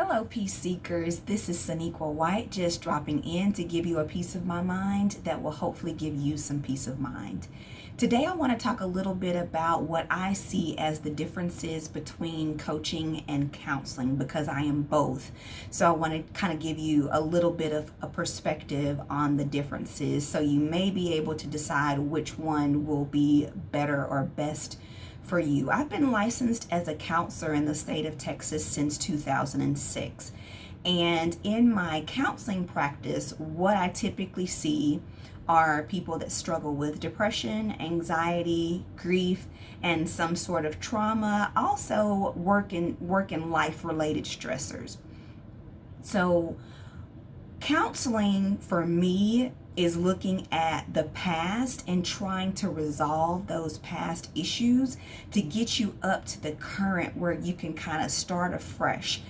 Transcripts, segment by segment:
Hello, peace seekers. This is Saniqua White, just dropping in to give you a piece of my mind that will hopefully give you some peace of mind. Today, I want to talk a little bit about what I see as the differences between coaching and counseling because I am both. So, I want to kind of give you a little bit of a perspective on the differences so you may be able to decide which one will be better or best for you. I've been licensed as a counselor in the state of Texas since 2006. And in my counseling practice, what I typically see are people that struggle with depression, anxiety, grief, and some sort of trauma, also work and life related stressors. So counseling for me is looking at the past and trying to resolve those past issues to get you up to the current where you can kind of start afresh,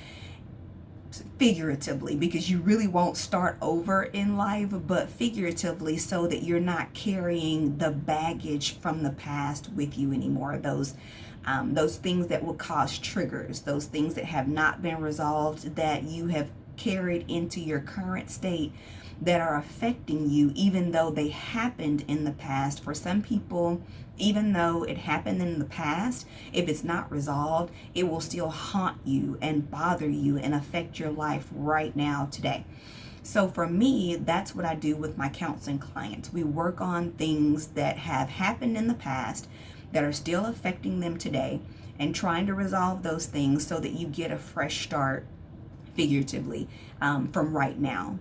figuratively, because you really won't start over in life, but figuratively, so that you're not carrying the baggage from the past with you anymore. Those things that will cause triggers, those things that have not been resolved, that you have carried into your current state, that are affecting you even though they happened in the past. For some people, even though it happened in the past, if it's not resolved, it will still haunt you and bother you and affect your life right now, today. So for me, that's what I do with my counseling clients. We work on things that have happened in the past that are still affecting them today and trying to resolve those things so that you get a fresh start, figuratively, from right now.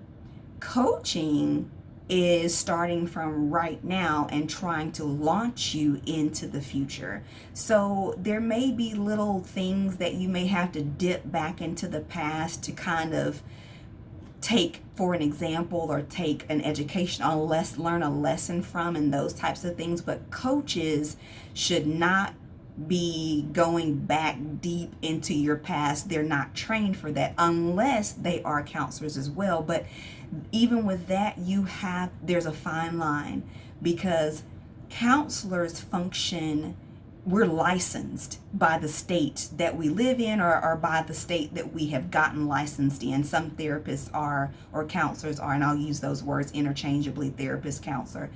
Coaching is starting from right now and trying to launch you into the future. So there may be little things that you may have to dip back into the past to kind of take for an example, or take an education on learn a lesson from, and those types of things. But coaches should not be going back deep into your past. They're not trained for that unless they are counselors as well. But even with that, there's a fine line, because counselors function, we're licensed by the state that we live in, or by the state that we have gotten licensed in. Some therapists are, or counselors are, and I'll use those words interchangeably, therapist, counselor.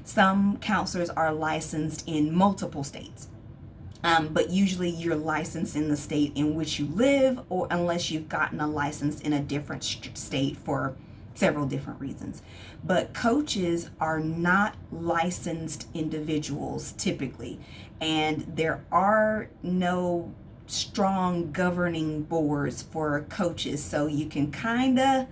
Some counselors are licensed in multiple states. But usually you're licensed in the state in which you live, or unless you've gotten a license in a different state for several different reasons. But coaches are not licensed individuals typically, and there are no strong governing boards for coaches. So you can kind of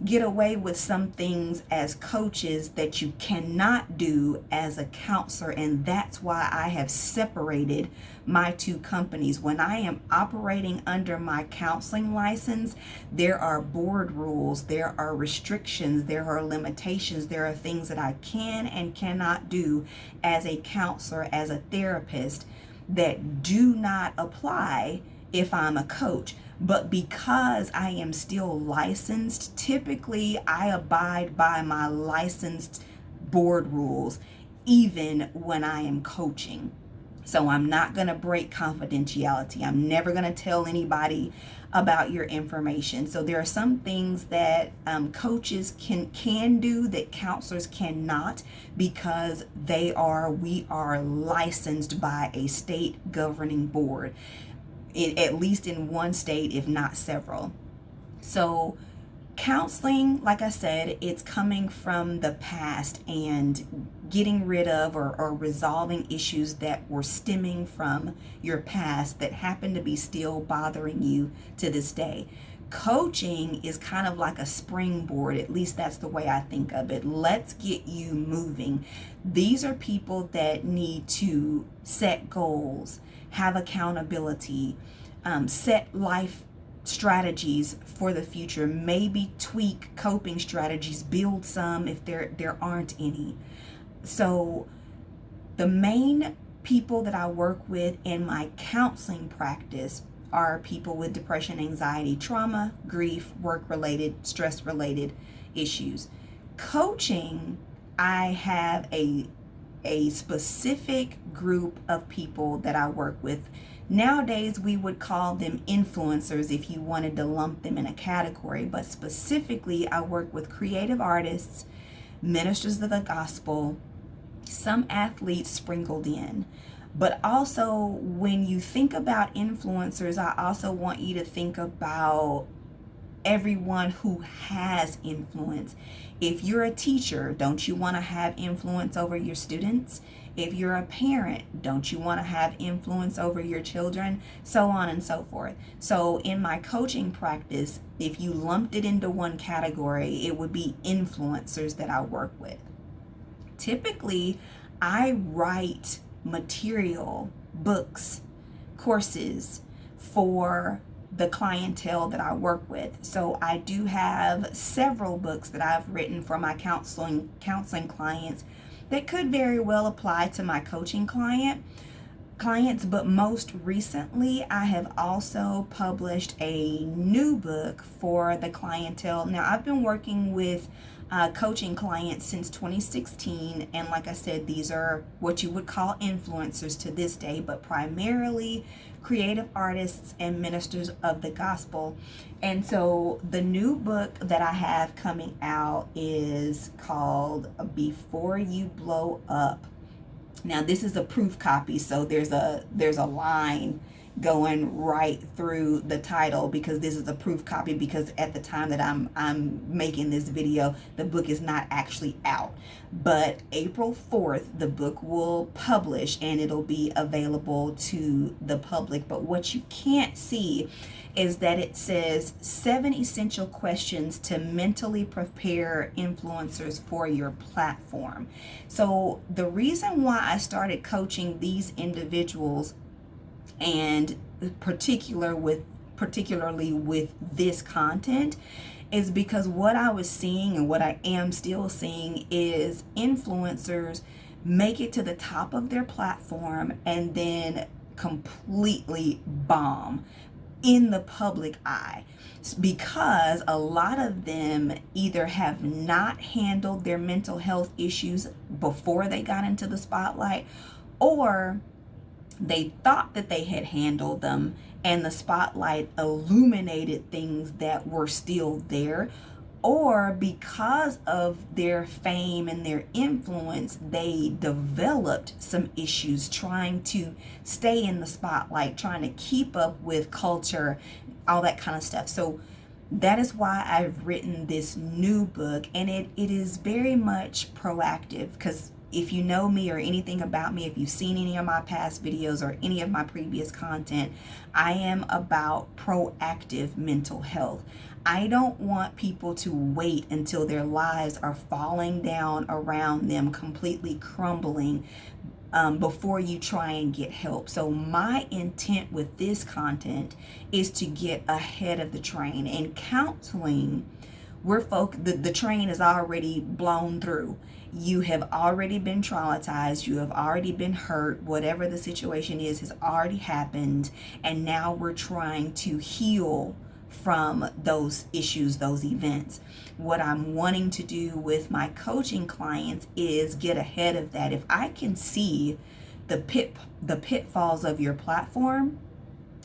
get away with some things as coaches that you cannot do as a counselor. And that's why I have separated my two companies. When I am operating under my counseling license, there are board rules, there are restrictions, there are limitations, there are things that I can and cannot do as a counselor, as a therapist, that do not apply if I'm a coach. But because I am still licensed, typically I abide by my licensed board rules even when I am coaching. So I'm not going to break confidentiality. I'm never going to tell anybody about your information. So there are some things that coaches can do that counselors cannot, because we are licensed by a state governing board, at least in one state, if not several. So counseling, like I said, it's coming from the past and getting rid of, or resolving issues that were stemming from your past that happen to be still bothering you to this day. Coaching is kind of like a springboard, at least that's the way I think of it. Let's get you moving. These are people that need to set goals, have accountability, set life strategies for the future, maybe tweak coping strategies, build some if there aren't any. So the main people that I work with in my counseling practice are people with depression, anxiety, trauma, grief, work-related, stress-related issues. Coaching, I have a specific group of people that I work with Nowadays, we would call them influencers if you wanted to lump them in a category, but specifically, I work with creative artists, ministers of the gospel, some athletes sprinkled in. But also, when you think about influencers, I also want you to think about everyone who has influence. If you're a teacher, don't you want to have influence over your students? If you're a parent, don't you want to have influence over your children? So on and so forth. So in my coaching practice, if you lumped it into one category, it would be influencers that I work with. Typically, I write material, books, courses for the clientele that I work with. So I do have several books that I've written for my counseling clients that could very well apply to my coaching clients, but most recently I have also published a new book for the clientele. Now, I've been working with coaching clients since 2016, and like I said, these are what you would call influencers to this day, but primarily creative artists and ministers of the gospel. And so the new book that I have coming out is called Before You Blow Up. Now, this is a proof copy, so there's a line going right through the title because this is a proof copy, because at the time that I'm making this video, the book is not actually out. But April 4th, the book will publish and it'll be available to the public. But what you can't see is that it says 7 essential questions to mentally prepare influencers for your platform. So the reason why I started coaching these individuals, and particularly with this content, is because what I was seeing and what I am still seeing is influencers make it to the top of their platform and then completely bomb in the public eye, because a lot of them either have not handled their mental health issues before they got into the spotlight, or they thought that they had handled them and the spotlight illuminated things that were still there, or because of their fame and their influence, they developed some issues trying to stay in the spotlight, trying to keep up with culture, all that kind of stuff. So that is why I've written this new book, and it is very much proactive, because if you know me or anything about me, if you've seen any of my past videos or any of my previous content, I am about proactive mental health. I don't want people to wait until their lives are falling down around them, completely crumbling, before you try and get help. So my intent with this content is to get ahead of the train. In counseling, the train is already blown through. You have already been traumatized, you have already been hurt, whatever the situation is has already happened, and now we're trying to heal from those issues, those events. What I'm wanting to do with my coaching clients is get ahead of that. If I can see the pitfalls of your platform,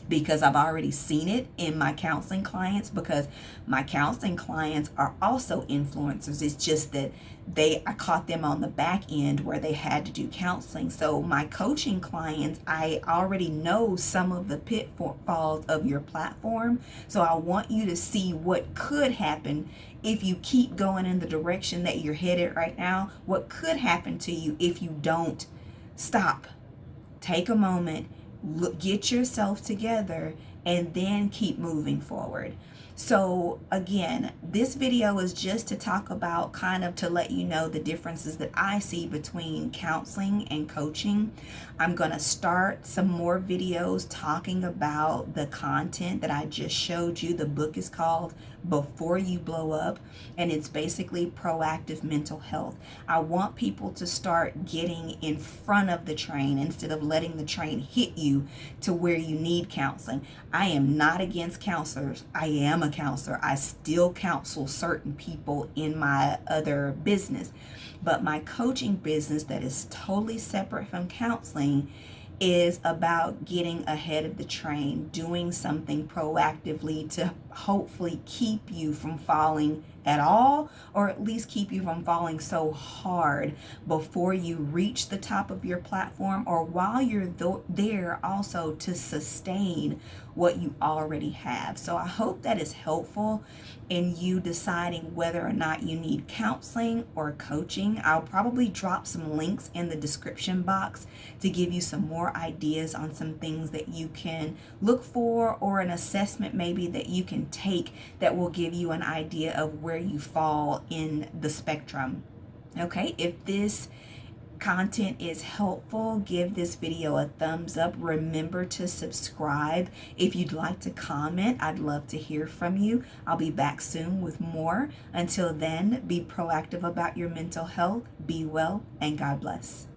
because I've already seen it in my counseling clients, because my counseling clients are also influencers. It's just that I caught them on the back end where they had to do counseling. So my coaching clients, I already know some of the pitfalls of your platform. So I want you to see what could happen if you keep going in the direction that you're headed right now. What could happen to you if you don't stop, take a moment, get yourself together, and then keep moving forward. So again, this video is just to talk about, kind of to let you know the differences that I see between counseling and coaching. I'm going to start some more videos talking about the content that I just showed you. The book is called Before You Blow Up, and it's basically proactive mental health. I want people to start getting in front of the train instead of letting the train hit you to where you need counseling. I am not against counselors. I am a counselor. I still counsel certain people in my other business. But my coaching business, that is totally separate from counseling, is about getting ahead of the train, doing something proactively to hopefully keep you from falling at all, or at least keep you from falling so hard before you reach the top of your platform, or while you're there, also to sustain what you already have. So I hope that is helpful in you deciding whether or not you need counseling or coaching. I'll probably drop some links in the description box to give you some more ideas on some things that you can look for, or an assessment maybe that you can take that will give you an idea of where you fall in the spectrum. Okay, if this content is helpful, give this video a thumbs up. Remember to subscribe. If you'd like to comment, I'd love to hear from you. I'll be back soon with more. Until then, be proactive about your mental health, be well, and God bless.